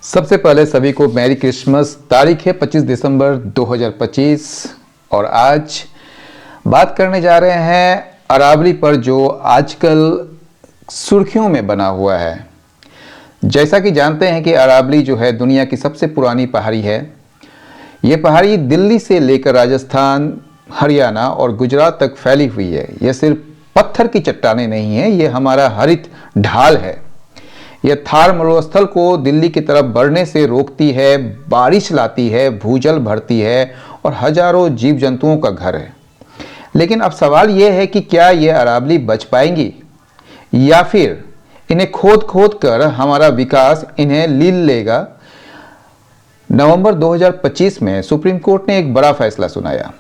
सबसे पहले सभी को मैरी क्रिसमस। तारीख है 25 दिसंबर 2025 और आज बात करने जा रहे हैं अरावली पर, जो आजकल सुर्खियों में बना हुआ है। जैसा कि जानते हैं कि अरावली जो है दुनिया की सबसे पुरानी पहाड़ी है। ये पहाड़ी दिल्ली से लेकर राजस्थान, हरियाणा और गुजरात तक फैली हुई है। यह सिर्फ पत्थर की चट्टानें नहीं है, ये हमारा हरित ढाल है। यह थार मरुस्थल को दिल्ली की तरफ बढ़ने से रोकती है, बारिश लाती है, भूजल भरती है और हजारों जीव जंतुओं का घर है। लेकिन अब सवाल यह है कि क्या ये अरावली बच पाएंगी या फिर इन्हें खोद खोद कर हमारा विकास इन्हें लील लेगा। नवंबर 2025 में सुप्रीम कोर्ट ने एक बड़ा फैसला सुनाया,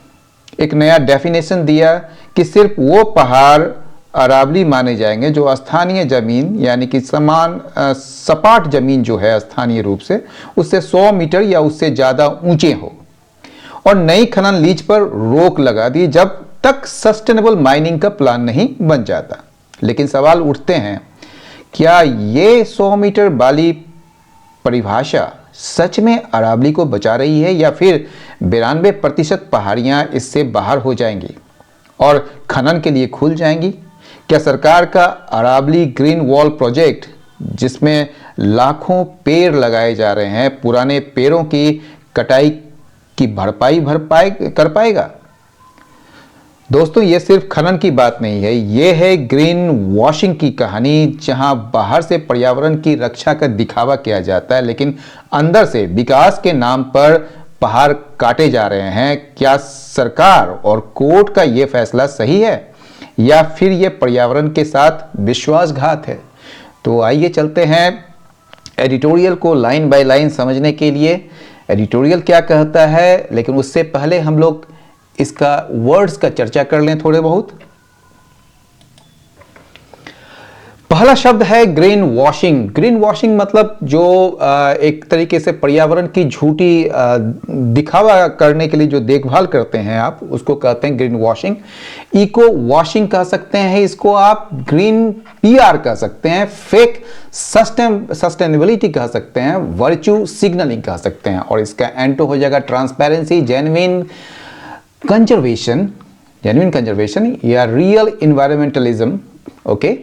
एक नया डेफिनेशन दिया कि सिर्फ वो पहाड़ अरावली माने जाएंगे जो स्थानीय जमीन यानी कि समान सपाट जमीन जो है स्थानीय रूप से उससे 100 मीटर या उससे ज़्यादा ऊंचे हो। और नई खनन लीज पर रोक लगा दी जब तक सस्टेनेबल माइनिंग का प्लान नहीं बन जाता। लेकिन सवाल उठते हैं, क्या ये 100 मीटर वाली परिभाषा सच में अरावली को बचा रही है या फिर 92% पहाड़ियां इससे बाहर हो जाएंगी और खनन के लिए खुल जाएंगी? क्या सरकार का अरावली ग्रीन वॉल प्रोजेक्ट, जिसमें लाखों पेड़ लगाए जा रहे हैं, पुराने पेड़ों की कटाई की भरपाई कर पाएगा? दोस्तों, ये सिर्फ खनन की बात नहीं है, ये है ग्रीन वॉशिंग की कहानी, जहां बाहर से पर्यावरण की रक्षा का दिखावा किया जाता है लेकिन अंदर से विकास के नाम पर पहाड़ काटे जा रहे हैं। क्या सरकार और कोर्ट का ये फैसला सही है या फिर ये पर्यावरण के साथ विश्वासघात है? तो आइए चलते हैं एडिटोरियल को लाइन बाय लाइन समझने के लिए। एडिटोरियल क्या कहता है, लेकिन उससे पहले हम लोग इसका वर्ड्स का चर्चा कर लें थोड़े बहुत। पहला शब्द है ग्रीन वॉशिंग। ग्रीन वॉशिंग मतलब जो एक तरीके से पर्यावरण की झूठी दिखावा करने के लिए जो देखभाल करते हैं आप, उसको कहते हैं ग्रीन वॉशिंग। इको वॉशिंग कह सकते हैं इसको आप, ग्रीन पीआर कह सकते हैं, फेक सस्टेनेबिलिटी कह सकते हैं, वर्च्यू सिग्नलिंग कह सकते हैं। और इसका एंटो हो जाएगा ट्रांसपेरेंसी, जेन्युइन कंजर्वेशन या रियल इन्वायरमेंटलिज्म। ओके।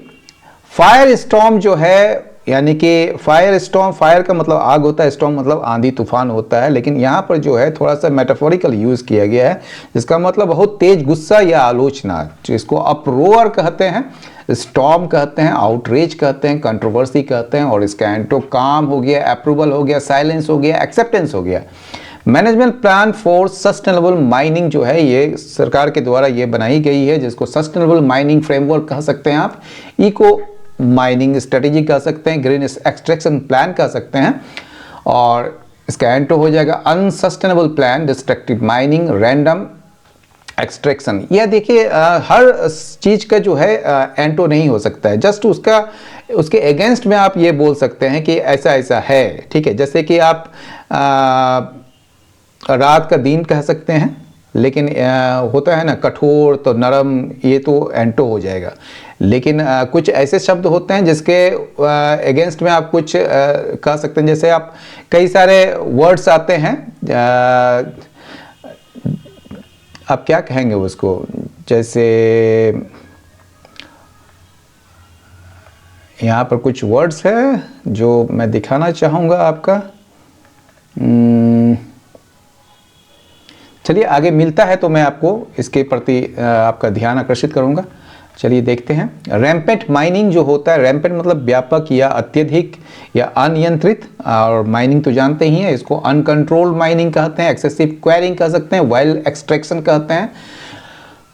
फायर स्टॉर्म जो है, यानी कि फायर स्टॉर्म, फायर का मतलब आग होता है, स्टॉर्म मतलब आंधी तूफान होता है, लेकिन यहाँ पर जो है थोड़ा सा मेटाफोरिकल यूज किया गया है, जिसका मतलब बहुत तेज गुस्सा या आलोचना, जिसको अप्रोअर कहते हैं, स्टॉर्म कहते हैं, आउटरेज कहते हैं, कंट्रोवर्सी कहते हैं। और इसका एंटो काम हो गया, अप्रूवल हो गया, साइलेंस हो गया, एक्सेप्टेंस हो गया। Management plan for sustainable mining जो है ये सरकार के द्वारा ये बनाई गई है, जिसको सस्टेनेबल माइनिंग फ्रेमवर्क कह सकते हैं आप, इको माइनिंग स्ट्रेटेजी कह सकते हैं, ग्रीन एक्सट्रैक्शन प्लान कह सकते हैं। और इसका एंटो हो जाएगा unsustainable plan, destructive mining, random extraction. यह देखिए हर चीज का जो है एंटो नहीं हो सकता है, जस्ट उसके अगेंस्ट में आप ये बोल सकते हैं कि ऐसा ऐसा है, ठीक है। जैसे कि आप रात का दिन कह सकते हैं, लेकिन होता है ना कठोर तो नरम, ये तो एंटो हो जाएगा। लेकिन कुछ ऐसे शब्द होते हैं जिसके अगेंस्ट में आप कुछ कह सकते हैं। जैसे आप कई सारे वर्ड्स आते हैं, आप क्या कहेंगे उसको, जैसे यहाँ पर कुछ वर्ड्स है जो मैं दिखाना चाहूँगा आपका। चलिए आगे मिलता है तो मैं आपको इसके प्रति आपका ध्यान आकर्षित करूंगा। चलिए देखते हैं। रैम्पेंट माइनिंग जो होता है, रैम्पेंट मतलब व्यापक या अत्यधिक या अनियंत्रित, और माइनिंग तो जानते ही हैं, इसको अनकंट्रोल्ड माइनिंग कहते हैं, एक्सेसिव क्वेरिंग कह सकते हैं, वाइल्ड एक्सट्रैक्शन कहते हैं,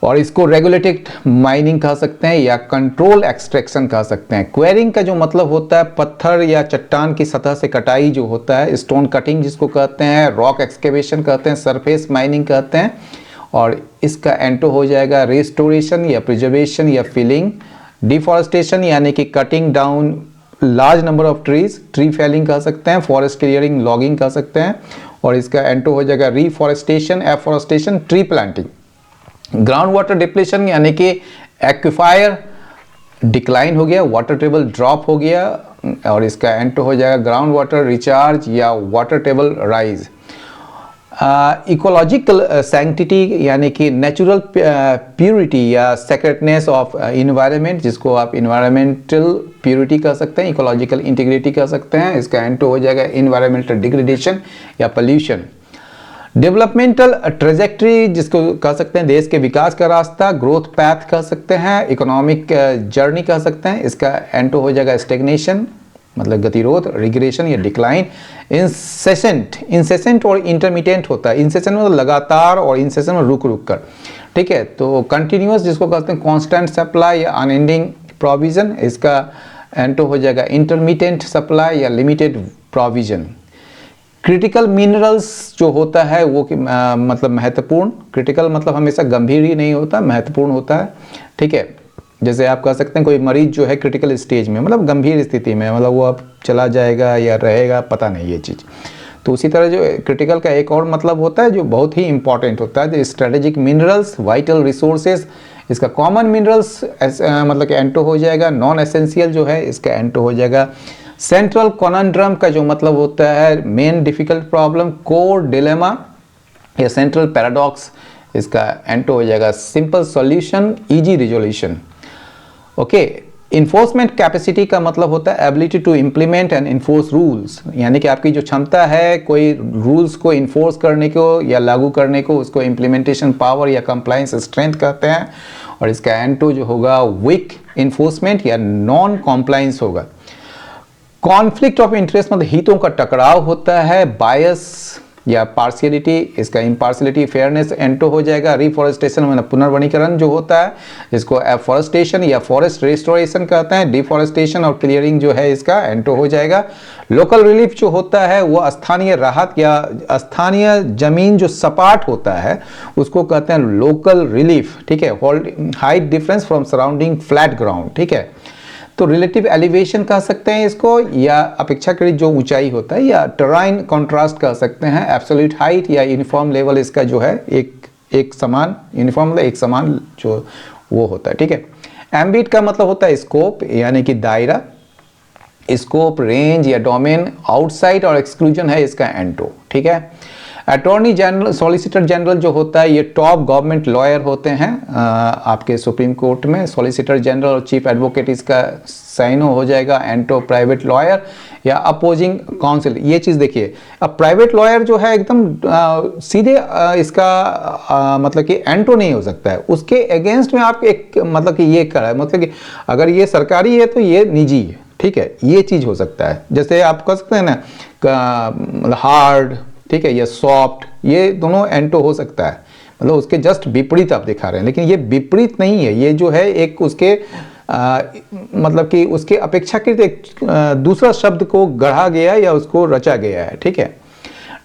और इसको रेगुलेटेड माइनिंग कह सकते हैं या कंट्रोल एक्सट्रैक्शन कह सकते हैं। क्वेरिंग का जो मतलब होता है पत्थर या चट्टान की सतह से कटाई जो होता है, स्टोन कटिंग जिसको कहते हैं, रॉक एक्सकेवेशन कहते हैं, सरफेस माइनिंग कहते हैं। और इसका एंटो हो जाएगा रिस्टोरेशन या प्रिजर्वेशन या फिलिंग, डिफॉरेस्टेशन यानी कि cutting down large number of trees, tree felling कह सकते हैं, फॉरेस्ट क्लियरिंग, लॉगिंग कह सकते हैं। और इसका एंटो हो जाएगा reforestation, afforestation, tree planting. Ground water depletion यानी कि एक्विफायर डिक्लाइन हो गया, वाटर टेबल ड्रॉप हो गया, और इसका एंटो हो जाएगा ग्राउंड वाटर रिचार्ज या water table rise. Ecological sanctity यानी कि नेचुरल प्योरिटी या सेक्रेटनेस ऑफ इन्वायरमेंट, जिसको आप इन्वायरमेंटल प्योरिटी कह सकते हैं, इकोलॉजिकल इंटीग्रिटी कह सकते हैं। इसका एंटो हो जाएगा इन्वायरमेंटल डिग्रेडेशन या पोल्यूशन। डेवलपमेंटल ट्रेजेक्ट्री जिसको कह सकते हैं देश के विकास का रास्ता, ग्रोथ पैथ कह सकते हैं, इकोनॉमिक जर्नी कह सकते हैं। इसका एंटो हो जाएगा स्टेग्नेशन मतलब गतिरोध, रिग्रेशन या डिक्लाइन। इंसेसेंट और इंटरमीडिएट होता है। इंसेसेंट मतलब लगातार और इंसेसेंट में रुक रुक कर, ठीक है। तो कंटिन्यूअस जिसको कहते हैं कांस्टेंट सप्लाई या अनएंडिंग प्रोविजन, इसका एंटो हो जाएगा इंटरमीडिएट सप्लाई या लिमिटेड प्रोविजन। क्रिटिकल मिनरल्स जो होता है वो मतलब महत्वपूर्ण, क्रिटिकल मतलब हमेशा गंभीर ही नहीं होता, महत्वपूर्ण होता है, ठीक है। जैसे आप कह सकते हैं कोई मरीज जो है क्रिटिकल स्टेज में मतलब गंभीर स्थिति में, मतलब वो अब चला जाएगा या रहेगा पता नहीं ये चीज़। तो उसी तरह जो क्रिटिकल का एक और मतलब होता है जो बहुत ही इंपॉर्टेंट होता है, जो स्ट्रेटेजिक मिनरल्स, वाइटल रिसोर्सेज। इसका कॉमन मिनरल्स मतलब कि एंटो हो जाएगा। नॉन एसेंशियल जो है इसका एंटो हो जाएगा। सेंट्रल कॉनंड्रम का जो मतलब होता है main difficult problem, core dilemma या सेंट्रल पैराडॉक्स, इसका एंटो हो जाएगा simple solution, easy resolution. Okay. Enforcement capacity का मतलब होता है ability to implement and enforce rules, यानी कि आपकी जो क्षमता है कोई रूल्स को इन्फोर्स करने को या लागू करने को, उसको इम्प्लीमेंटेशन पावर या कंप्लायंस स्ट्रेंथ कहते हैं। और इसका एंटो जो होगा वीक इन्फोर्समेंट या नॉन कॉम्प्लायंस होगा। कॉन्फ्लिक्ट ऑफ इंटरेस्ट मतलब हितों का टकराव होता है। बायस या पार्शियलिटी, इसका इम्पार्शियलिटी, फेयरनेस एंटो हो जाएगा। रिफॉरेस्टेशन मतलब पुनर्वनीकरण जो होता है, जिसको एफॉरेस्टेशन या फॉरेस्ट रिस्टोरेशन कहते हैं। डिफॉरेस्टेशन और क्लियरिंग जो है इसका एंटो हो जाएगा। लोकल रिलीफ जो होता है वो स्थानीय राहत या स्थानीय जमीन जो सपाट होता है उसको कहते हैं लोकल रिलीफ, ठीक है। Height difference from surrounding flat ground, ठीक है। तो रिलेटिव एलिवेशन कह सकते हैं इसको, या अपेक्षाकृत जो ऊंचाई होता है, या टराइन कॉन्ट्रास्ट कह सकते हैं। एब्सोल्यूट हाइट या यूनिफॉर्म लेवल इसका जो है एक समान, यूनिफॉर्म मतलब एक समान जो वो होता है, ठीक है। एम्बिट का मतलब होता है स्कोप यानी कि दायरा, स्कोप, रेंज या डोमेन। आउटसाइड और एक्सक्लूजन है इसका एंटो, ठीक है। अटॉर्नी जनरल, सॉलिसिटर जनरल जो होता है ये टॉप गवर्नमेंट लॉयर होते हैं आपके सुप्रीम कोर्ट में। सॉलिसिटर जनरल और चीफ एडवोकेट इसका साइनो हो जाएगा। एंटो प्राइवेट लॉयर या अपोजिंग काउंसिल। ये चीज़ देखिए, अब प्राइवेट लॉयर जो है एकदम सीधे इसका मतलब कि एंटो नहीं हो सकता है, उसके अगेंस्ट में आप एक मतलब कि ये कर रहा है, मतलब कि अगर ये सरकारी है तो ये निजी है, ठीक है, ये चीज़ हो सकता है। जैसे आप कह सकते हैं ना हार्ड, ठीक है, या सॉफ्ट, ये दोनों एंटो हो सकता है, मतलब उसके जस्ट विपरीत आप दिखा रहे हैं, लेकिन ये विपरीत नहीं है, ये जो है एक उसके मतलब कि उसके अपेक्षाकृत एक दूसरा शब्द को गढ़ा गया या उसको रचा गया है, ठीक है।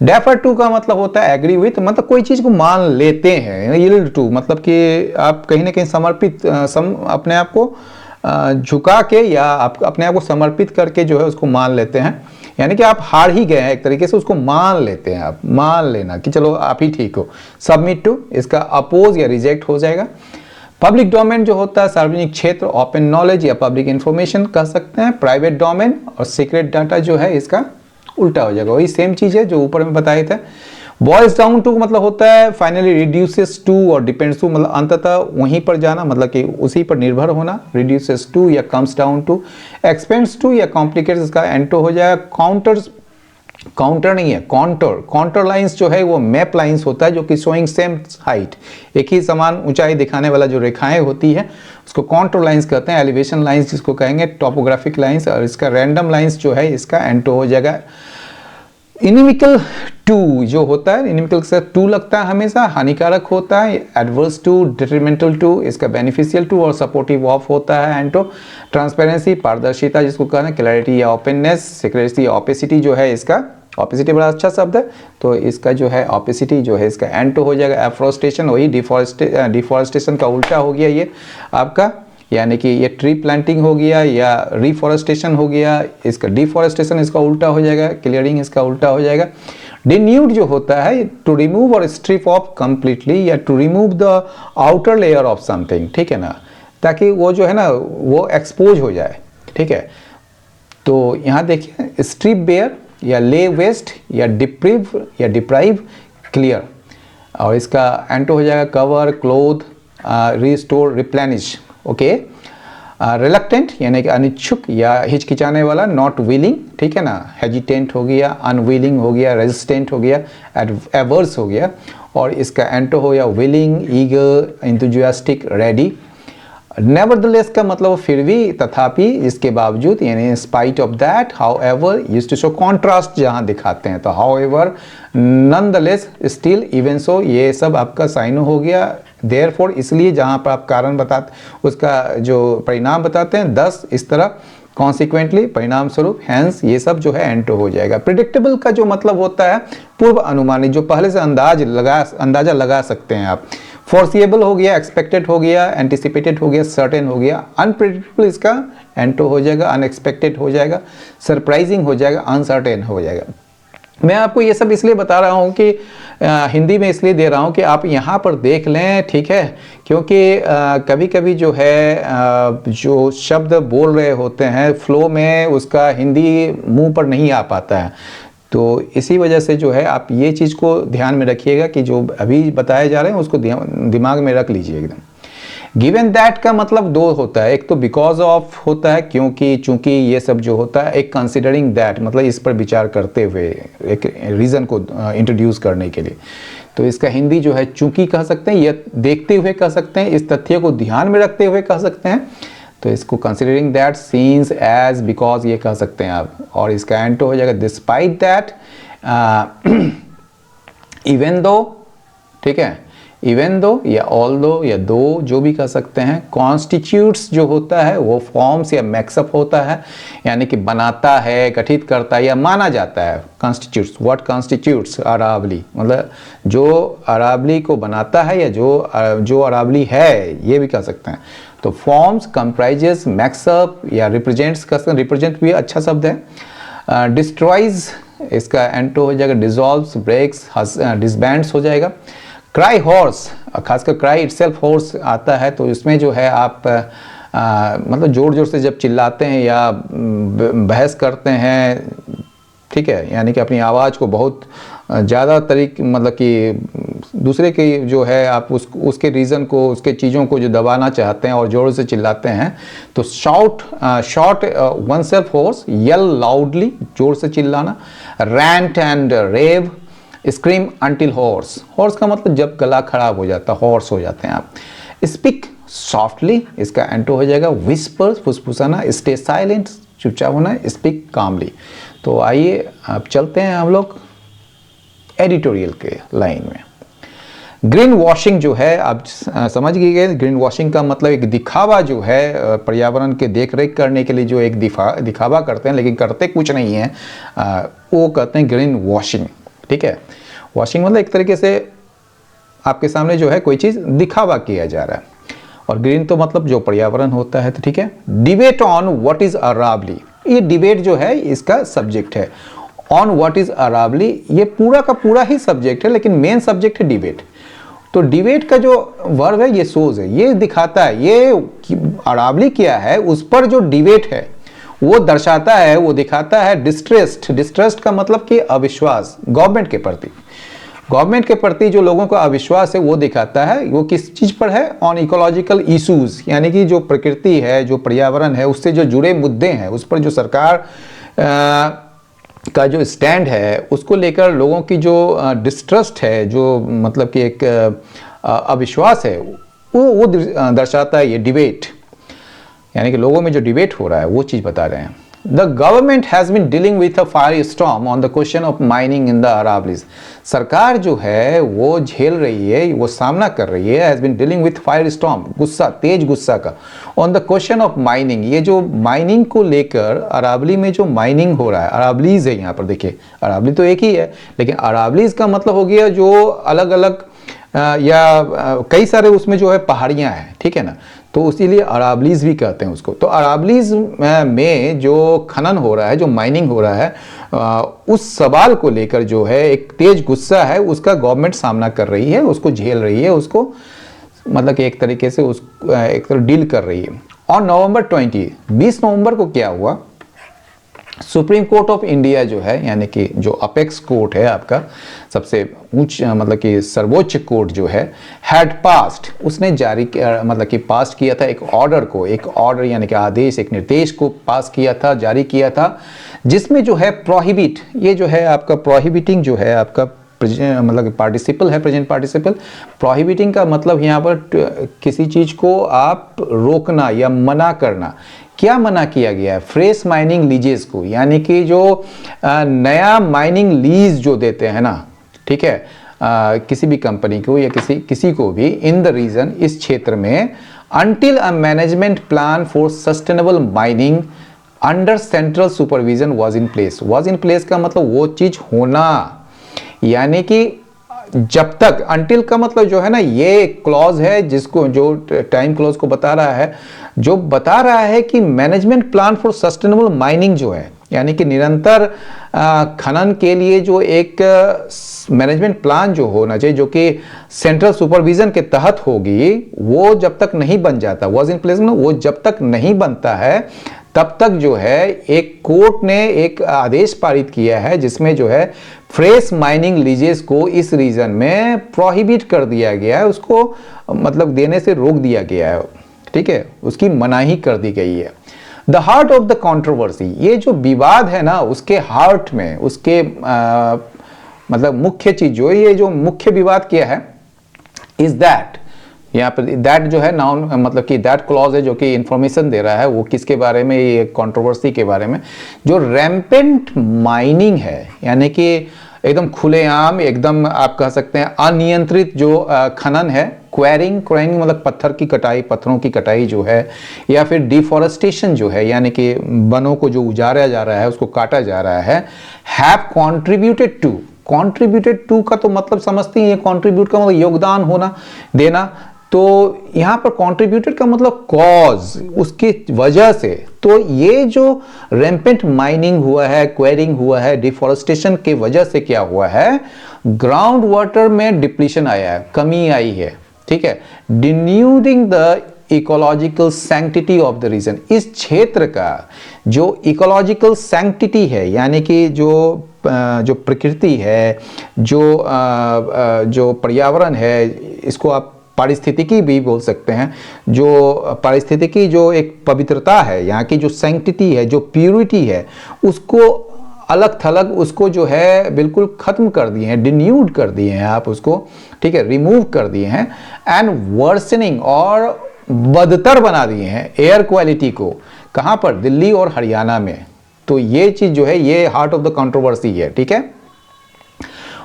डेफर टू का मतलब होता है एग्री विथ, मतलब कोई चीज़ को मान लेते हैं। यील्ड टू मतलब कि आप कहीं ना कहीं समर्पित अपने आप को झुका के या आप अपने आप को समर्पित करके जो है उसको मान लेते हैं, यानी कि आप हार ही गए हैं एक तरीके से, उसको मान लेते हैं आप, मान लेना कि चलो आप ही ठीक हो। सबमिट टू, इसका अपोज या रिजेक्ट हो जाएगा। पब्लिक डोमेन जो होता है सार्वजनिक क्षेत्र, ओपन नॉलेज या पब्लिक इंफॉर्मेशन कह सकते हैं। प्राइवेट डोमेन और सीक्रेट डाटा जो है इसका उल्टा हो जाएगा, वही सेम चीज़ है जो ऊपर में बताए थे। बॉयज डाउन टू मतलब होता है फाइनली रिड्यूसेस टू और डिपेंड्स टू, मतलब अंततः वहीं पर जाना, मतलब कि उसी पर निर्भर होना। रिड्यूसेस टू या comes down to. Expands to या कॉम्प्लिकेट्स, इसका एंटो हो जाएगा। काउंटर्स, काउंटर नहीं है, कॉन्टर। कॉन्टर लाइंस जो है वो मैप लाइंस होता है जो कि शोइंग सेम हाइट, एक ही समान ऊंचाई दिखाने वाला जो रेखाएं होती है उसको कॉन्टर लाइंस कहते हैं। एलिवेशन लाइंस जिसको कहेंगे, टॉपोग्राफिक लाइंस। और इसका रैंडम लाइंस जो है इसका एंटो हो जाएगा। इनिमिकल टू जो होता है, इनिमिकल के साथ टू लगता है हमेशा, हानिकारक होता है। एडवर्स टू, डिट्रीमेंटल टू, इसका बेनिफिशियल टू और सपोर्टिव ऑफ होता है एंटो। ट्रांसपेरेंसी, पारदर्शिता जिसको कहते हैं। क्लैरिटी या ओपननेस। सिक्रेसी या ऑपेसिटी जो है इसका, ऑपेसिटी बड़ा अच्छा शब्द है, तो इसका जो है ऑपेसिटी जो है इसका एंटो हो जाएगा। एफोरेस्टेशन, वही डिफॉरेस्टेशन का उल्टा हो गया ये आपका, यानी कि ये ट्री प्लांटिंग हो गया या रिफॉरेस्टेशन हो गया, इसका डिफॉरेस्टेशन इसका उल्टा हो जाएगा। क्लियरिंग इसका उल्टा हो जाएगा। डिन्यूड जो होता है टू रिमूव और स्ट्रिप ऑफ कंप्लीटली या to remove the outer layer of something, ठीक है ना, ताकि वो जो है ना वो एक्सपोज हो जाए, ठीक है। तो यहाँ देखिए स्ट्रिप बेयर या ले वेस्ट या डिप्राइव क्लियर, और इसका एंटो हो जाएगा cover, cloth, restore, replenish. Okay, reluctant यानी कि अनिच्छुक या हिचकिचाने वाला, नॉट विलिंग, ठीक है ना, हेजिटेंट हो गया, अनविलिंग हो गया, रेजिस्टेंट हो गया, एवर्स हो गया, और इसका एंटो हो गया willing, eager, enthusiastic, ready. Nevertheless का मतलब फिर भी, तथापि, इसके बावजूद, यानी spite of that, however, used to show contrast जहां दिखाते हैं, तो however, nonetheless, still, even so, ये सब आपका साइन हो गया। देयरफॉर, इसलिए, जहां पर आप कारण बताते उसका जो परिणाम बताते हैं, दस, इस तरह, कॉन्सिक्वेंटली, परिणाम स्वरूप, हैंस, ये सब जो है एंटो हो जाएगा। प्रिडिक्टेबल का जो मतलब होता है पूर्व अनुमानित, जो पहले से अंदाजा लगा सकते हैं आप। फोर्सिएबल हो गया, एक्सपेक्टेड हो गया, एंटिसिपेटेड हो गया, सर्टेन हो गया। अनप्रिडिक्टेबल इसका एंटो हो जाएगा, अनएक्सपेक्टेड हो जाएगा, सरप्राइजिंग हो जाएगा, अनसर्टेन हो जाएगा। मैं आपको ये सब इसलिए बता रहा हूँ कि हिंदी में इसलिए दे रहा हूँ कि आप यहाँ पर देख लें, ठीक है, क्योंकि कभी कभी जो है जो शब्द बोल रहे होते हैं फ्लो में, उसका हिंदी मुंह पर नहीं आ पाता है। तो इसी वजह से जो है आप ये चीज़ को ध्यान में रखिएगा कि जो अभी बताए जा रहे हैं उसको दिमाग में रख लीजिए एकदम। गिवन दैट का मतलब दो होता है, एक तो बिकॉज ऑफ होता है, क्योंकि, चूंकि, ये सब जो होता है। एक कंसिडरिंग दैट मतलब इस पर विचार करते हुए, एक रीज़न को इंट्रोड्यूस करने के लिए। तो इसका हिंदी जो है चूंकि कह सकते हैं, या देखते हुए कह सकते हैं, इस तथ्य को ध्यान में रखते हुए कह सकते हैं। तो इसको considering that, since as, because, ये कह सकते हैं आप। और इसका एंटो हो जाएगा डिस्पाइट दैट, इवन दो, ठीक है, इवन दो या ऑल दो या दो, जो भी कह सकते हैं। कॉन्स्टिट्यूट्स जो होता है वो फॉर्म्स या मैक्सअप होता है, यानी कि बनाता है, गठित करता है या माना जाता है। कॉन्स्टिट्यूट्स, व्हाट कॉन्स्टिट्यूट्स अरावली, मतलब जो अरावली को बनाता है या जो अरावली है, ये भी कह सकते हैं। तो फॉर्म्स, कंप्राइजेस, मैक्सअप या रिप्रेजेंट्स कह सकते हैं। रिप्रेजेंट भी अच्छा शब्द है। डिस्ट्रॉयज, इसका एंटो हो जाएगा डिसॉल्व्स, ब्रेक्स, डिसबैंड्स हो जाएगा। क्राई हॉर्स, खासकर क्राई इटसेल्फ हॉर्स आता है, तो इसमें जो है आप मतलब जोर जोर से जब चिल्लाते हैं या बहस करते हैं, ठीक है, यानी कि अपनी आवाज़ को बहुत ज़्यादा मतलब कि दूसरे के जो है आप उसके रीज़न को, उसके चीज़ों को जो दबाना चाहते हैं और जोर से चिल्लाते हैं, तो shout oneself hoarse, yell loudly, जोर से चिल्लाना। Rant and rave, scream until hoarse, hoarse का मतलब जब गला खराब हो जाता है, हॉर्स हो जाते हैं आप। स्पीक सॉफ्टली, इसका एंटो हो जाएगा विस्पर, फुसफुसाना। स्टे साइलेंट, चुपचाप होना। स्पीक कामली। तो आइए अब चलते हैं हम लोग एडिटोरियल के लाइन में। ग्रीन वॉशिंग जो है आप समझ गए। ग्रीन वॉशिंग का मतलब एक दिखावा जो है, पर्यावरण के देख रेख करने के लिए जो एक दिखावा करते हैं लेकिन करते कुछ नहीं है, वो कहते हैं ग्रीन वॉशिंग, ठीक है। वॉशिंग मतलब एक तरीके से आपके सामने जो है कोई चीज़ दिखावा किया जा रहा है। और ग्रीन तो मतलब जो पर्यावरण होता है, तो ठीक है। Debate on what is Aravalli, ये डिबेट जो है इसका सब्जेक्ट है। ऑन व्हाट इज अरावली, ये पूरा का पूरा ही सब्जेक्ट है, लेकिन मेन सब्जेक्ट है डिबेट। तो डिबेट का जो वर्ब है ये सोज है, ये दिखाता है ये अरावली क्या है, उस पर जो डिबेट है वो दर्शाता है, वो दिखाता है डिस्ट्रस्ट। डिस्ट्रस्ट का मतलब कि अविश्वास गवर्नमेंट के प्रति। गवर्नमेंट के प्रति जो लोगों का अविश्वास है वो दिखाता है। वो किस चीज़ पर है? ऑन इकोलॉजिकल इशूज़, यानी कि जो प्रकृति है, जो पर्यावरण है, उससे जो जुड़े मुद्दे हैं, उस पर जो सरकार का जो स्टैंड है उसको लेकर लोगों की जो डिस्ट्रस्ट है, जो मतलब कि एक अविश्वास है, वो दर्शाता है ये डिबेट। यानी कि लोगों में जो डिबेट हो रहा है वो चीज़ बता रहे हैं। The government has been dealing with a fire storm on the question of mining in the Aravallis. सरकार जो है वो झेल रही है, वो सामना कर रही है, has been dealing with fire storm, गुस्सा, तेज गुस्सा का, on the question of mining, ये जो माइनिंग को लेकर अरावली में जो माइनिंग हो रहा है, अरावलीज है यहाँ पर देखिए, अरावली तो एक ही है, लेकिन अरावलीज का मतलब हो गया जो अलग अलग या कई सारे उसमें जो है पहाड़ियाँ हैं, ठीक है ना, तो इसीलिए अरावलीज भी कहते हैं उसको। तो अरावलीज में जो खनन हो रहा है, जो माइनिंग हो रहा है, उस सवाल को लेकर जो है एक तेज गुस्सा है, उसका गवर्नमेंट सामना कर रही है, उसको झेल रही है, उसको मतलब कि एक तरीके से एक तरह डील कर रही है। और नवंबर 20 नवंबर को क्या हुआ, सुप्रीम कोर्ट ऑफ इंडिया जो है, यानी कि जो अपेक्स कोर्ट है आपका, सबसे उच्च मतलब कि सर्वोच्च कोर्ट जो है, हैड पास्ड, उसने जारी किया, मतलब कि पास किया था एक ऑर्डर को, एक ऑर्डर यानी कि आदेश, एक निर्देश को पास किया था, जारी किया था, जिसमें जो है प्रोहिबिट, ये जो है आपका प्रोहिबिटिंग जो है आपका मतलब पार्टिसिपल है, प्रेजेंट पार्टिसिपल। प्रोहिबिटिंग का मतलब यहाँ पर किसी चीज़ को आप रोकना या मना करना। क्या मना किया गया है? फ्रेश माइनिंग लीजेस को, यानी कि जो नया माइनिंग लीज जो देते हैं ना, ठीक है, किसी भी कंपनी को या किसी को भी इन द रीजन, इस क्षेत्र में, until a management plan for sustainable mining under central supervision was in place. Was in place का मतलब वो चीज होना, यानी कि जब तक, अनटिल का मतलब जो है ना, ये क्लॉज है जिसको, जो टाइम क्लॉज को बता रहा है, जो बता रहा है कि management plan for sustainable mining जो है, यानी कि निरंतर खनन के लिए जो एक मैनेजमेंट प्लान जो होना चाहिए, जो कि सेंट्रल सुपरविजन के तहत होगी, वो जब तक नहीं बन जाता, वाज इन प्लेस में, वो जब तक नहीं बनता है तब तक जो है एक कोर्ट ने एक आदेश पारित किया है, जिसमें जो है फ्रेश माइनिंग लीजेस को इस रीजन में प्रोहिबिट कर दिया गया है, उसको मतलब देने से रोक दिया गया है, ठीक है, उसकी मनाही कर दी गई है। The heart of the controversy, ये जो विवाद है ना, उसके हार्ट में, उसके मतलब मुख्य चीज जो है, ये जो मुख्य विवाद क्या है, इज दैट, यहाँ पर दैट जो है नाउन, मतलब कि दैट क्लॉज है जो कि इंफॉर्मेशन दे रहा है, वो किसके बारे में, ये कंट्रोवर्सी के बारे में, जो रैम्पेंट माइनिंग है, यानी कि एकदम खुलेआम, एकदम आप कह सकते हैं अनियंत्रित जो खनन है, क्वेरिंग मतलब पत्थर की कटाई, पत्थरों की कटाई जो है, या फिर डिफॉरेस्टेशन जो है, यानी कि वनों को जो उजाड़ा जा रहा है, उसको काटा जा रहा है, हैव कॉन्ट्रीब्यूटेड टू का तो मतलब समझते ही है, कॉन्ट्रीब्यूट का मतलब योगदान होना, देना, तो यहां पर कॉन्ट्रीब्यूटेड का मतलब कॉज, उसकी वजह से। तो ये जो रैम्पेंट माइनिंग हुआ है, क्वेरिंग हुआ है, डिफॉरेस्टेशन के वजह से क्या हुआ है, ग्राउंड वाटर में डिप्लीशन आया है, कमी आई है, ठीक है, denuding the ecological sanctity of the region, इस क्षेत्र का जो इकोलॉजिकल सैंक्टिटी है, यानी कि जो प्रकृति है, जो पर्यावरण है, इसको आप पारिस्थितिकी भी बोल सकते हैं, जो पारिस्थितिकी जो एक पवित्रता है, यहाँ की जो सैंक्टिटी है, जो प्यूरिटी है, उसको अलग थलग, उसको जो है बिल्कुल खत्म कर दिए हैं, डिन्यूड कर दिए हैं आप उसको, ठीक है, रिमूव कर दिए हैं, एंड वर्सनिंग, और बदतर बना दिए हैं एयर क्वालिटी को। कहाँ पर? दिल्ली और हरियाणा में। तो ये चीज जो है, ये हार्ट ऑफ द कंट्रोवर्सी है, ठीक है।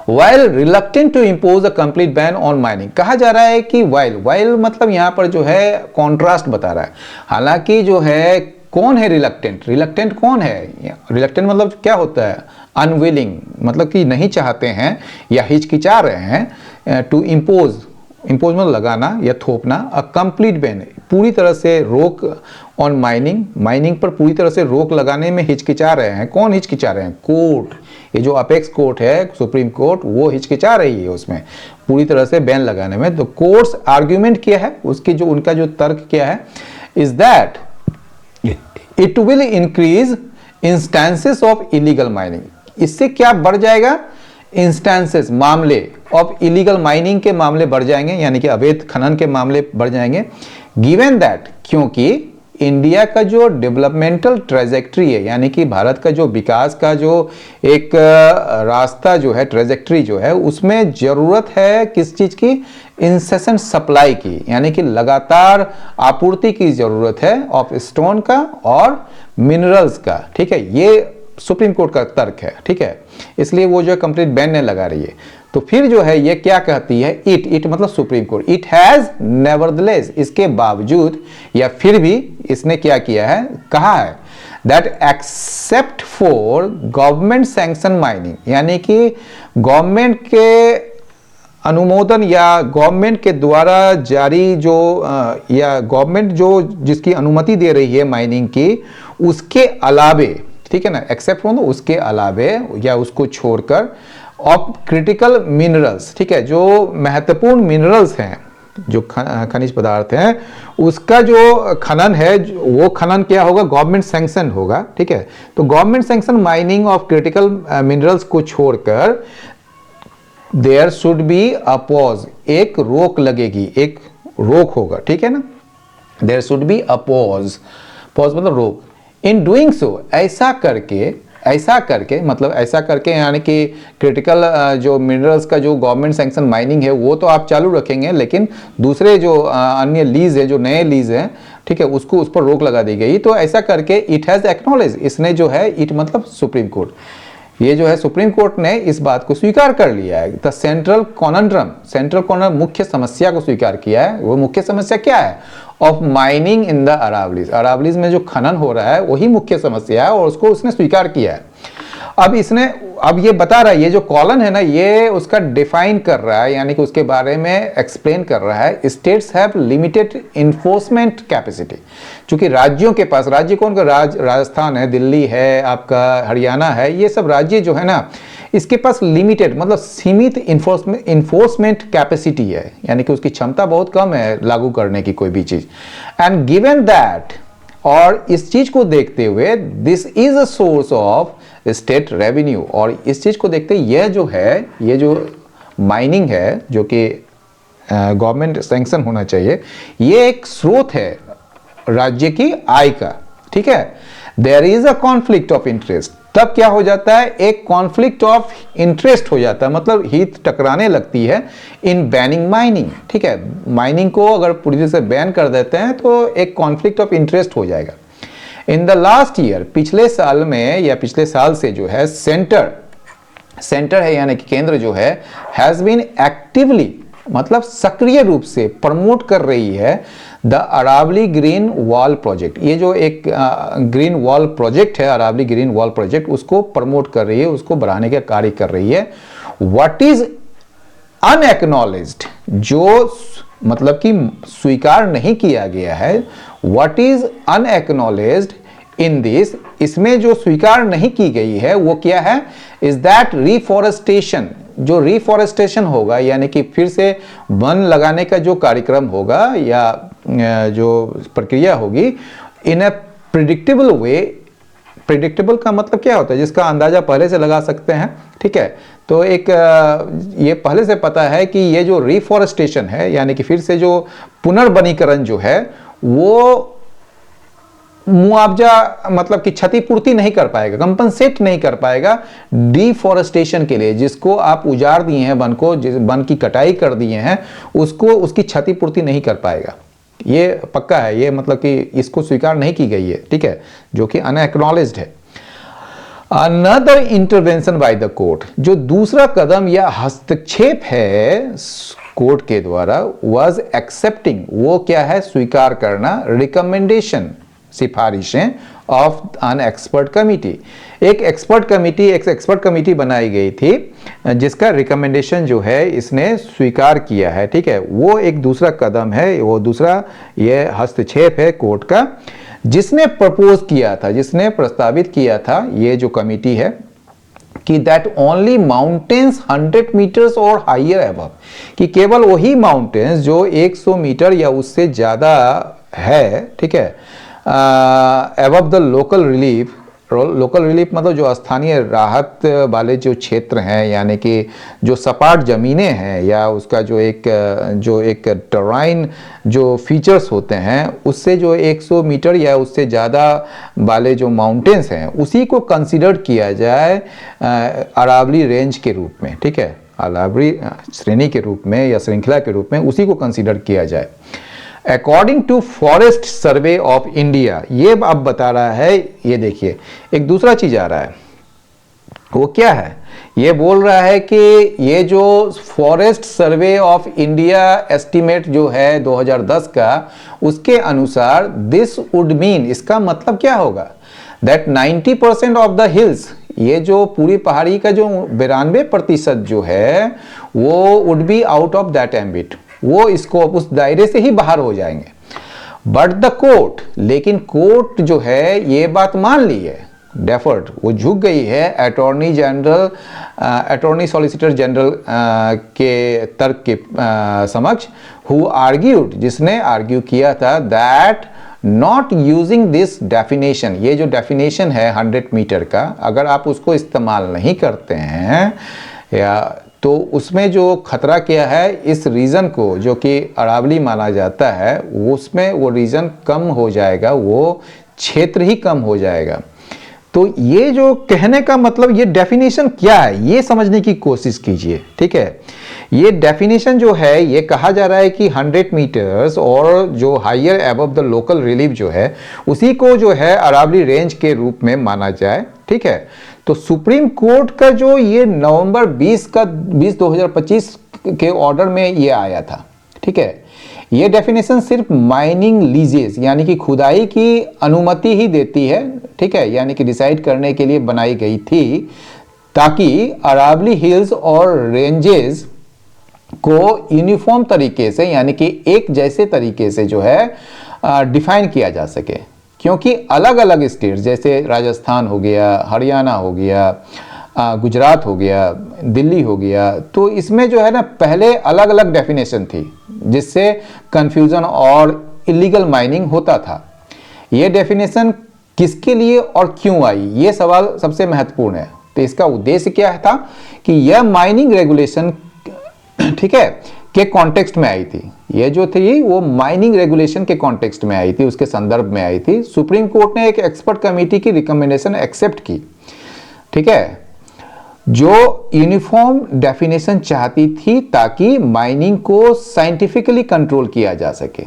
While reluctant to impose a complete ban on mining, कहा जा रहा है कि while मतलब यहाँ पर जो है कॉन्ट्रास्ट बता रहा है, हालांकि जो है कौन है रिलक्टेंट कौन है? रिलक्टेंट मतलब क्या होता है? अनविलिंग, मतलब कि नहीं चाहते हैं या हिचकिचा रहे हैं, टू इम्पोज मतलब लगाना या थोपना, अ कंप्लीट बैन, पूरी तरह से रोक, ऑन माइनिंग पर पूरी तरह से रोक लगाने में हिचकिचा रहे हैं। कौन हिचकिचा रहे हैं? कोर्ट, ये जो अपेक्स कोर्ट है, सुप्रीम कोर्ट, वो हिचकिचा रही है उसमें पूरी तरह से बैन लगाने में। तो कोर्ट्स आर्ग्यूमेंट क्या है, उसकी जो उनका जो तर्क क्या है, is that it will increase instances of illegal mining. इससे क्या बढ़ जाएगा? इंस्टेंसेस, मामले ऑफ इलीगल माइनिंग के मामले बढ़ जाएंगे, यानी कि अवैध खनन के मामले बढ़ जाएंगे। गिवन दैट, क्योंकि इंडिया का जो डेवलपमेंटल ट्रेजेक्ट्री है, यानी कि भारत का जो विकास का जो एक रास्ता जो है, ट्रेजेक्ट्री जो है, उसमें जरूरत है किस चीज की? इंसेसेंट सप्लाई की, यानी कि लगातार आपूर्ति की जरूरत है ऑफ स्टोन का और मिनरल्स का, ठीक है। ये सुप्रीम कोर्ट का तर्क है, ठीक है, इसलिए वो जो है कंप्लीट बैन नहीं लगा रही है। तो फिर जो है ये क्या कहती है? इट मतलब supreme court, it has nevertheless, इसके बावजूद या फिर भी इसने क्या किया है, कहा है that except for government sanction mining, यानी कि गवर्नमेंट के अनुमोदन या गवर्नमेंट के द्वारा जारी जो या गवर्नमेंट जो जिसकी अनुमति दे रही है माइनिंग की, उसके अलावे, ठीक है ना, एक्सेप्ट हो, उसके अलावे या उसको छोड़कर, ऑफ क्रिटिकल मिनरल्स, ठीक है, जो महत्वपूर्ण मिनरल्स हैं, जो खनिज पदार्थ हैं उसका जो खनन है वो खनन क्या होगा, गवर्नमेंट सैंक्शन होगा, ठीक है। तो government sanction mining of critical minerals को छोड़कर there should be a pause, एक रोक लगेगी, एक रोक होगा, ठीक है ना। There should be a pause, pause मतलब रोक। इन डूइंग सो, ऐसा करके मतलब ऐसा करके यानी कि क्रिटिकल जो मिनरल्स का जो गवर्नमेंट सैंक्शन माइनिंग है वो तो आप चालू रखेंगे, लेकिन दूसरे जो अन्य लीज है, जो नए लीज हैं, ठीक है, उसको उस पर रोक लगा दी गई। तो ऐसा करके इट हैज एक्नॉलेज, इसने जो है, इट मतलब सुप्रीम कोर्ट, ये जो है सुप्रीम कोर्ट ने इस बात को स्वीकार कर लिया है। द सेंट्रल कॉनंड्रम, मुख्य समस्या को स्वीकार किया है। वो मुख्य समस्या क्या है, of mining in the Aravallis, Aravallis में जो खनन हो रहा है वही मुख्य समस्या है और उसको उसने स्वीकार किया है। अब ये बता रहा है, ये जो कॉलन है ना, ये उसका डिफाइन कर रहा है, यानी कि उसके बारे में एक्सप्लेन कर रहा है। States have limited enforcement capacity, क्योंकि राज्यों के पास, राज्य कौन का, राजस्थान है, दिल्ली है, आपका हरियाणा है, ये सब राज्य जो है ना, इसके पास लिमिटेड मतलब सीमित इन्फोर्समेंट कैपेसिटी है, यानी कि उसकी क्षमता बहुत कम है लागू करने की कोई भी चीज। एंड गिवन दैट, और इस चीज को देखते हुए, this is a source of state revenue, और इस चीज को देखते यह जो है, ये जो माइनिंग है जो कि गवर्नमेंट सैंक्शन होना चाहिए, ये एक स्रोत है राज्य की आय का, ठीक है। There is a conflict of interest, तब क्या हो जाता है, एक कॉन्फ्लिक्ट ऑफ इंटरेस्ट हो जाता है, मतलब हित टकराने लगती है इन बैनिंग माइनिंग, ठीक है। माइनिंग को अगर पूरी तरह से बैन कर देते हैं तो एक कॉन्फ्लिक्ट ऑफ इंटरेस्ट हो जाएगा। इन द लास्ट ईयर, पिछले साल में या पिछले साल से जो है सेंटर है यानी कि केंद्र जो है, हैज बीन एक्टिवली मतलब सक्रिय रूप से प्रमोट कर रही है the Aravalli green wall project. ये जो एक ग्रीन वॉल प्रोजेक्ट है, अरावली ग्रीन वॉल प्रोजेक्ट, उसको प्रमोट कर रही है, उसको बढ़ाने का कार्य कर रही है। व्हाट इज अनएक्नॉलेज्ड, जो मतलब कि स्वीकार नहीं किया गया है, व्हाट इज अनएक्नॉलेज्ड इन दिस, इसमें जो स्वीकार नहीं की गई है वो क्या है, इज दैट रिफॉरेस्टेशन, जो रिफॉरेस्टेशन होगा यानी कि फिर से वन लगाने का जो कार्यक्रम होगा या जो प्रक्रिया होगी, इन अ प्रिडिक्टेबल वे, प्रिडिक्टेबल का मतलब क्या होता है, जिसका अंदाजा पहले से लगा सकते हैं, ठीक है। तो एक ये पहले से पता है कि ये जो रिफॉरेस्टेशन है यानी कि फिर से जो पुनर्वनीकरण जो है वो मुआवजा मतलब कि क्षतिपूर्ति नहीं कर पाएगा, कंपनसेट नहीं कर पाएगा डिफॉरेस्टेशन के लिए, जिसको आप उजाड़ दिए हैं वन को, जिस वन की कटाई कर दिए हैं उसको, उसकी क्षतिपूर्ति नहीं कर पाएगा। ये पक्का है, ये मतलब कि इसको स्वीकार नहीं की गई है, ठीक है, जो कि अनएक्नॉलेज्ड है। Another intervention by the court, जो दूसरा कदम या हस्तक्षेप है कोर्ट के द्वारा, वाज एक्सेप्टिंग, वो क्या है, स्वीकार करना, रिकमेंडेशन, सिफारिशें ऑफ एन एक्सपर्ट कमिटी, एक एक्सपर्ट कमिटी बनाई गई थी जिसका रिकमेंडेशन जो है इसने स्वीकार किया है, ठीक है। वो एक दूसरा कदम है, वो दूसरा ये हस्तक्षेप है कोर्ट का, जिसने प्रपोज किया था, जिसने प्रस्तावित किया था, ये जो कमिटी है कि दैट ओनली माउंटेन्स 100 मीटर्स और हाइयर अबव, कि केवल वही माउंटेन्स जो 100 मीटर या उससे ज्यादा है, ठीक है, अबव द लोकल रिलीफ मतलब जो स्थानीय राहत वाले जो क्षेत्र हैं, यानी कि जो सपाट जमीनें हैं या उसका जो एक टर्राइन जो फीचर्स होते हैं, उससे जो 100 मीटर या उससे ज़्यादा वाले जो माउंटेन्स हैं उसी को कंसिडर किया जाए अरावली रेंज के रूप में, ठीक है, अरावली श्रेणी के रूप में या श्रृंखला के रूप में उसी को कंसिडर किया जाए। According to forest survey of India, ये अब बता रहा है, ये देखिए एक दूसरा चीज आ रहा है, वो क्या है, ये बोल रहा है कि ये जो forest survey of India estimate जो है 2010 का, उसके अनुसार दिस वुड मीन, इसका मतलब क्या होगा, दैट 90% ऑफ द हिल्स, ये जो पूरी पहाड़ी का जो 92% जो है वो would be out of that ambit, वो इसको उस दायरे से ही बाहर हो जाएंगे। बट द कोर्ट, लेकिन कोर्ट जो है ये बात मान ली है, डेफर्ड, वो झुक गई है अटॉर्नी सॉलिसिटर जनरल के तर्क के समक्ष, हु आर्ग्यूड, जिसने आर्ग्यू किया था that not using this definition, ये जो डेफिनेशन है 100 मीटर का, अगर आप उसको इस्तेमाल नहीं करते हैं या तो उसमें जो खतरा क्या है, इस रीजन को जो कि अरावली माना जाता है उसमें वो रीजन कम हो जाएगा, वो क्षेत्र ही कम हो जाएगा। तो ये जो कहने का मतलब, ये डेफिनेशन क्या है ये समझने की कोशिश कीजिए, ठीक है। ये डेफिनेशन जो है, ये कहा जा रहा है कि 100 मीटर्स और जो higher above the local relief जो है उसी को जो है अरावली रेंज के रूप में माना जाए, ठीक है। तो सुप्रीम कोर्ट का जो ये नवंबर 20 के ऑर्डर में ये आया था, ठीक है। ये डेफिनेशन सिर्फ माइनिंग लीजेस यानी कि खुदाई की अनुमति ही देती है, ठीक है, यानी कि डिसाइड करने के लिए बनाई गई थी ताकि अरावली हिल्स और रेंजेस को यूनिफॉर्म तरीके से यानी कि एक जैसे तरीके से जो है डिफाइन किया जा सके, क्योंकि अलग अलग स्टेट जैसे राजस्थान हो गया, हरियाणा हो गया, गुजरात हो गया, दिल्ली हो गया, तो इसमें जो है ना पहले अलग अलग डेफिनेशन थी जिससे कंफ्यूजन और इलीगल माइनिंग होता था। ये डेफिनेशन किसके लिए और क्यों आई, ये सवाल सबसे महत्वपूर्ण है। तो इसका उद्देश्य क्या था कि यह माइनिंग रेगुलेशन, ठीक है, के कॉन्टेक्स्ट में आई थी। ये जो थी वो माइनिंग रेगुलेशन के कॉन्टेक्स्ट में आई थी, उसके संदर्भ में आई थी। सुप्रीम कोर्ट ने एक एक्सपर्ट कमेटी की रिकमेंडेशन एक्सेप्ट की, ठीक है, जो यूनिफॉर्म डेफिनेशन चाहती थी ताकि माइनिंग को साइंटिफिकली कंट्रोल किया जा सके।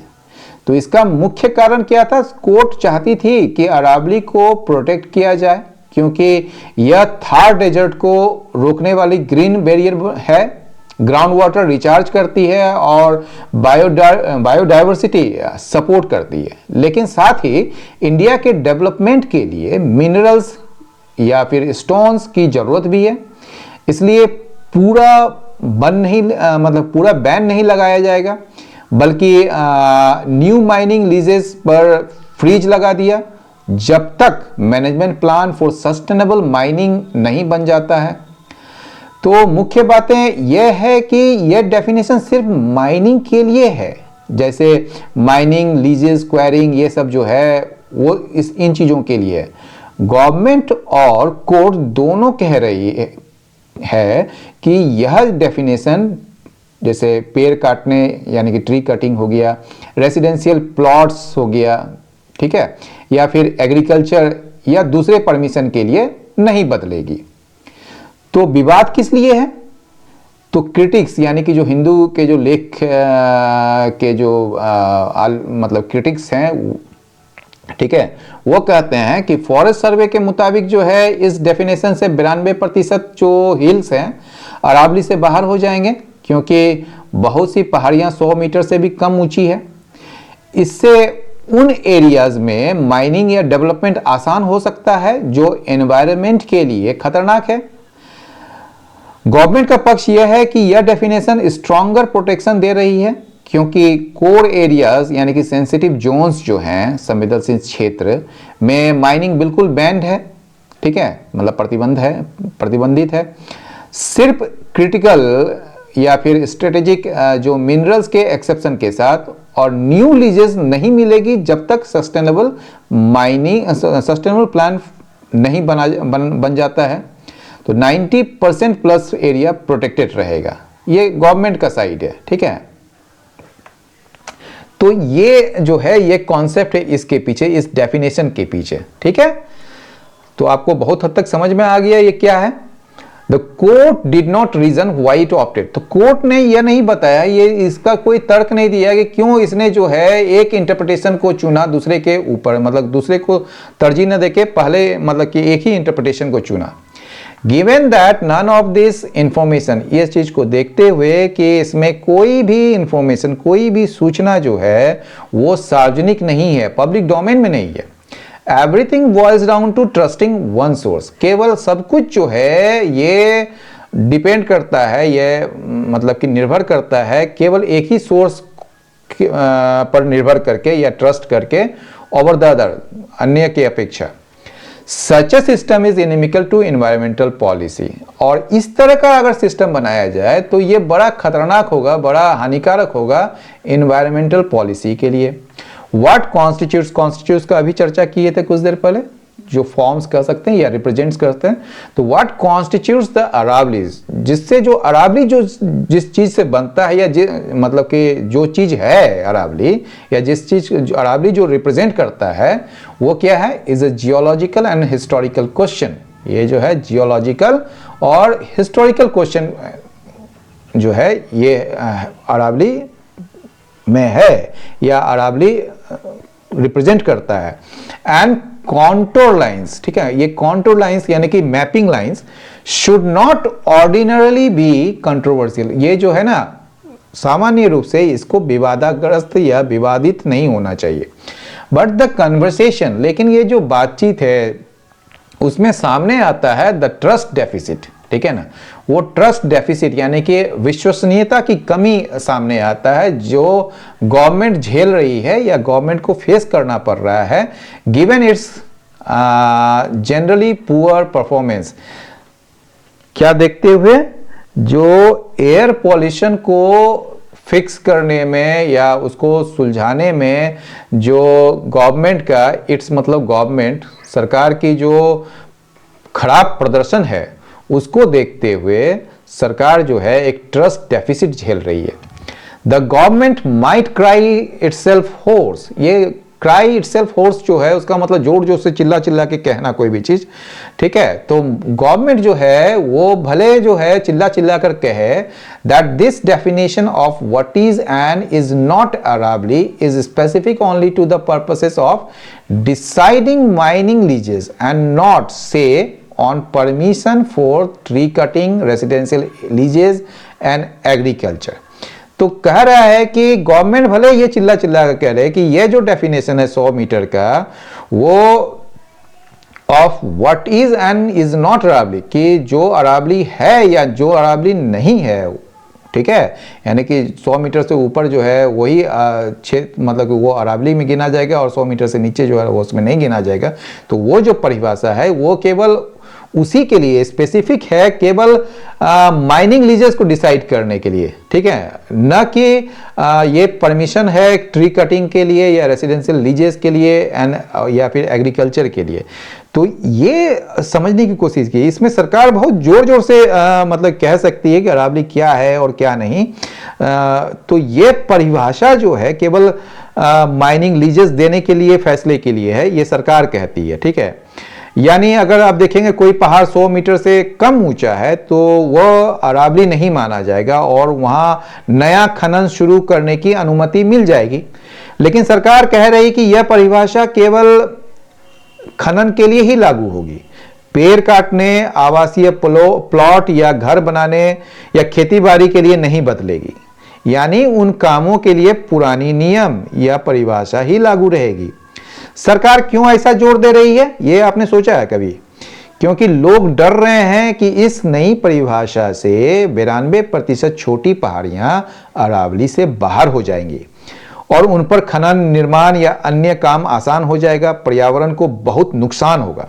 तो इसका मुख्य कारण क्या था, कोर्ट चाहती थी कि अरावली को प्रोटेक्ट किया जाए क्योंकि यह थार डेजर्ट को रोकने वाली ग्रीन बैरियर है, ग्राउंड वाटर रिचार्ज करती है और बायोडाइवर्सिटी सपोर्ट करती है। लेकिन साथ ही इंडिया के डेवलपमेंट के लिए मिनरल्स या फिर स्टोन्स की जरूरत भी है, इसलिए पूरा पूरा बैन नहीं लगाया जाएगा, बल्कि न्यू माइनिंग लीजेस पर फ्रीज लगा दिया जब तक management plan for sustainable mining नहीं बन जाता है। तो मुख्य बातें यह है कि यह डेफिनेशन सिर्फ माइनिंग के लिए है, जैसे माइनिंग लीजेस, क्वायरिंग, ये सब जो है वो इन चीजों के लिए है। गवर्नमेंट और कोर्ट दोनों कह रही है कि यह डेफिनेशन, जैसे पेड़ काटने यानी कि ट्री कटिंग हो गया, रेसिडेंशियल प्लॉट्स हो गया, ठीक है, या फिर एग्रीकल्चर या दूसरे परमिशन के लिए नहीं बदलेगी। तो विवाद किस लिए है, तो क्रिटिक्स यानी कि जो हिंदू के जो लेख के जो मतलब क्रिटिक्स हैं, ठीक है, वो कहते हैं कि फॉरेस्ट सर्वे के मुताबिक जो है इस डेफिनेशन से 92% जो हिल्स हैं अरावली से बाहर हो जाएंगे, क्योंकि बहुत सी पहाड़ियां 100 मीटर से भी कम ऊंची है। इससे उन एरियाज में माइनिंग या डेवलपमेंट आसान हो सकता है जो एनवायरनमेंट के लिए खतरनाक है। गवर्नमेंट का पक्ष यह है कि यह डेफिनेशन स्ट्रॉन्गर प्रोटेक्शन दे रही है, क्योंकि कोर एरियाज यानी कि सेंसिटिव जोन्स जो हैं, संवेदनशील क्षेत्र में माइनिंग बिल्कुल बैंड है, ठीक है, मतलब प्रतिबंधित है। सिर्फ क्रिटिकल या फिर स्ट्रेटेजिक जो मिनरल्स के एक्सेप्शन के साथ, और न्यू लीजेस नहीं मिलेगी जब तक सस्टेनेबल प्लान नहीं बन जाता है। तो 90% प्लस एरिया प्रोटेक्टेड रहेगा, ये गवर्नमेंट का साइड है, ठीक है। तो ये जो है ये कॉन्सेप्ट है इसके पीछे, इस डेफिनेशन के पीछे, ठीक है। तो आपको बहुत हद तक समझ में आ गया ये क्या है। The court did not reason why to opted, तो कोर्ट ने यह नहीं बताया, ये इसका कोई तर्क नहीं दिया कि क्यों इसने जो है एक इंटरप्रिटेशन को चुना दूसरे के ऊपर, मतलब दूसरे को तरजीह न देके पहले मतलब कि एक ही इंटरप्रिटेशन को चुना। Given that none of this information, इस चीज को देखते हुए कि इसमें कोई भी इंफॉर्मेशन, कोई भी सूचना जो है वो सार्वजनिक नहीं है, पब्लिक डोमेन में नहीं है। Everything boils down to trusting one source, केवल सब कुछ जो है ये डिपेंड करता है, ये मतलब कि निर्भर करता है केवल एक ही सोर्स पर निर्भर करके या ट्रस्ट करके, ओवर द अदर, अन्य की अपेक्षा। Such a system is inimical to environmental policy. और इस तरह का अगर सिस्टम बनाया जाए तो ये बड़ा खतरनाक होगा, बड़ा हानिकारक होगा इन्वायरमेंटल पॉलिसी के लिए। व्हाट कॉन्स्टिट्यूट्स का अभी चर्चा किए थे कुछ देर पहले, जो फॉर्म्स कर सकते हैं या रिप्रेजेंट्स करते हैं। तो व्हाट कॉन्स्टिट्यूट्स द अरावलीज, जिससे जो अरावली जो जिस चीज से बनता है, या मतलब कि जो चीज है अरावली, या जिस चीज अरावली जो रिप्रेजेंट करता है वो क्या है, is a geological and historical question. ये जो है जियोलॉजिकल और हिस्टोरिकल क्वेश्चन जो है ये अरावली में है या अरावली रिप्रेजेंट करता है। एंड कॉन्टोर लाइंस, ठीक है, ये कॉन्टोर लाइंस यानी कि mapping lines should not ordinarily be controversial. ये जो है ना सामान्य रूप से इसको विवादाग्रस्त या विवादित नहीं होना चाहिए। बट द कन्वर्सेशन, लेकिन ये जो बातचीत है उसमें सामने आता है द ट्रस्ट डेफिसिट, ठीक है ना, वो ट्रस्ट डेफिसिट यानी कि विश्वसनीयता की कमी सामने आता है जो गवर्नमेंट झेल रही है या गवर्नमेंट को फेस करना पड़ रहा है, given it's generally poor performance. क्या देखते हुए, जो एयर पॉल्यूशन को फिक्स करने में या उसको सुलझाने में जो गवर्नमेंट का, इट्स मतलब गवर्नमेंट सरकार की जो खराब प्रदर्शन है उसको देखते हुए सरकार जो है एक ट्रस्ट डेफिसिट झेल रही है। The government might cry itself hoarse. ये क्राई इटसेल्फ होर्स जो है उसका मतलब जोर जोर से चिल्ला चिल्ला के कहना कोई भी चीज, ठीक है। तो गवर्नमेंट जो है वो भले जो है चिल्ला चिल्ला कर कहे that this definition of what is and is not Aravalli is specific only to the purposes of deciding mining leases and not say on permission for tree cutting, residential leases and agriculture। तो कह रहा है कि government भले ये चिल्ला चिल्ला कर कह रहे हैं कि ये जो डेफिनेशन है 100 मीटर का वो of what is and is not Aravalli, कि जो अरावली है या जो अरावली नहीं है, ठीक है, यानी कि 100 मीटर से ऊपर जो है वही मतलब कि वो अरावली में गिना जाएगा और 100 मीटर से नीचे जो है वो उसमें नहीं गिना जाएगा। तो वो जो परिभाषा है वो केवल उसी के लिए स्पेसिफिक है, केवल माइनिंग लीजेस को डिसाइड करने के लिए, ठीक है, न कि ये परमिशन है ट्री कटिंग के लिए या रेसिडेंशियल लीजेस के लिए एंड या फिर एग्रीकल्चर के लिए। तो ये समझने की कोशिश की, इसमें सरकार बहुत जोर जोर से मतलब कह सकती है कि अरावली क्या है और क्या नहीं। तो ये परिभाषा जो है केवल माइनिंग लीजेस देने के लिए, फैसले के लिए है, ये सरकार कहती है, ठीक है। यानी अगर आप देखेंगे कोई पहाड़ 100 मीटर से कम ऊंचा है तो वह अरावली नहीं माना जाएगा और वहां नया खनन शुरू करने की अनुमति मिल जाएगी। लेकिन सरकार कह रही कि यह परिभाषा केवल खनन के लिए ही लागू होगी, पेड़ काटने, आवासीय प्लॉट या घर बनाने या खेतीबाड़ी के लिए नहीं बदलेगी। यानी उन कामों के लिए पुरानी नियम या परिभाषा ही लागू रहेगी। सरकार क्यों ऐसा जोर दे रही है, ये आपने सोचा है कभी? क्योंकि लोग डर रहे हैं कि इस नई परिभाषा से 92% छोटी पहाड़ियां अरावली से बाहर हो जाएंगी और उन पर खनन, निर्माण या अन्य काम आसान हो जाएगा, पर्यावरण को बहुत नुकसान होगा।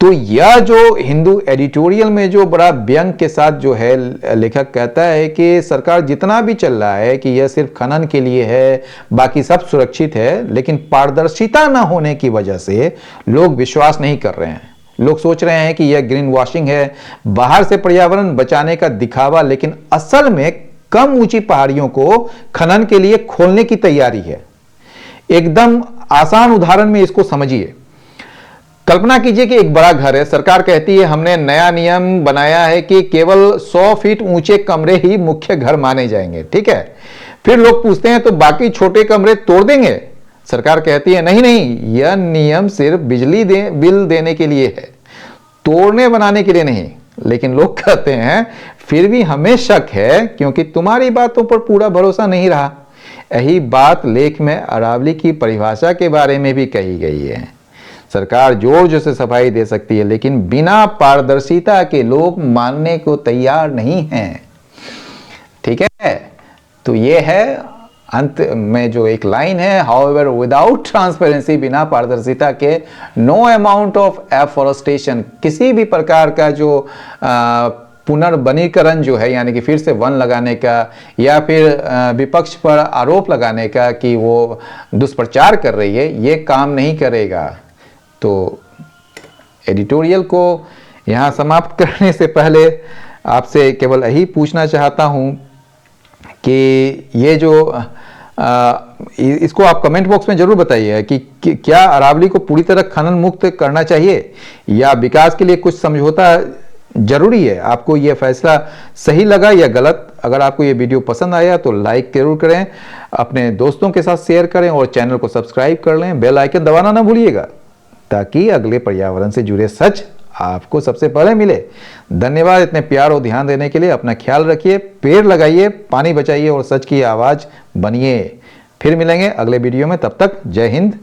तो यह जो हिंदू एडिटोरियल में जो बड़ा व्यंग के साथ जो है लेखक कहता है कि सरकार जितना भी चल रहा है कि यह सिर्फ खनन के लिए है, बाकी सब सुरक्षित है, लेकिन पारदर्शिता ना होने की वजह से लोग विश्वास नहीं कर रहे हैं। लोग सोच रहे हैं कि यह ग्रीन वॉशिंग है, बाहर से पर्यावरण बचाने का दिखावा, लेकिन असल में कम ऊंची पहाड़ियों को खनन के लिए खोलने की तैयारी है। एकदम आसान उदाहरण में इसको समझिए। कल्पना कीजिए कि एक बड़ा घर है, सरकार कहती है हमने नया नियम बनाया है कि केवल 100 फीट ऊंचे कमरे ही मुख्य घर माने जाएंगे, ठीक है। फिर लोग पूछते हैं तो बाकी छोटे कमरे तोड़ देंगे? सरकार कहती है नहीं नहीं, यह नियम सिर्फ बिल देने के लिए है, तोड़ने बनाने के लिए नहीं। लेकिन लोग कहते हैं फिर भी हमें शक है क्योंकि तुम्हारी बातों पर पूरा भरोसा नहीं रहा। यही बात लेख में अरावली की परिभाषा के बारे में भी कही गई है। सरकार जोर जोर से सफाई दे सकती है, लेकिन बिना पारदर्शिता के लोग मानने को तैयार नहीं हैं, ठीक है। तो ये है अंत में जो एक लाइन है, हाउएवर विदाउट ट्रांसपेरेंसी, बिना पारदर्शिता के नो अमाउंट ऑफ एफॉरेस्टेशन, किसी भी प्रकार का जो पुनर्वनीकरण जो है, यानी कि फिर से वन लगाने का या फिर विपक्ष पर आरोप लगाने का कि वो दुष्प्रचार कर रही है, ये काम नहीं करेगा। तो एडिटोरियल को यहाँ समाप्त करने से पहले आपसे केवल यही पूछना चाहता हूँ कि ये जो इसको आप कमेंट बॉक्स में जरूर बताइए कि क्या अरावली को पूरी तरह खनन मुक्त करना चाहिए या विकास के लिए कुछ समझौता जरूरी है। आपको यह फैसला सही लगा या गलत? अगर आपको ये वीडियो पसंद आया तो लाइक जरूर करें, अपने दोस्तों के साथ शेयर करें और चैनल को सब्सक्राइब कर लें। बेल आइकन दबाना ना भूलिएगा ताकि अगले पर्यावरण से जुड़े सच आपको सबसे पहले मिले। धन्यवाद इतने प्यार और ध्यान देने के लिए। अपना ख्याल रखिए, पेड़ लगाइए, पानी बचाइए और सच की आवाज बनिए। फिर मिलेंगे अगले वीडियो में, तब तक जय हिंद,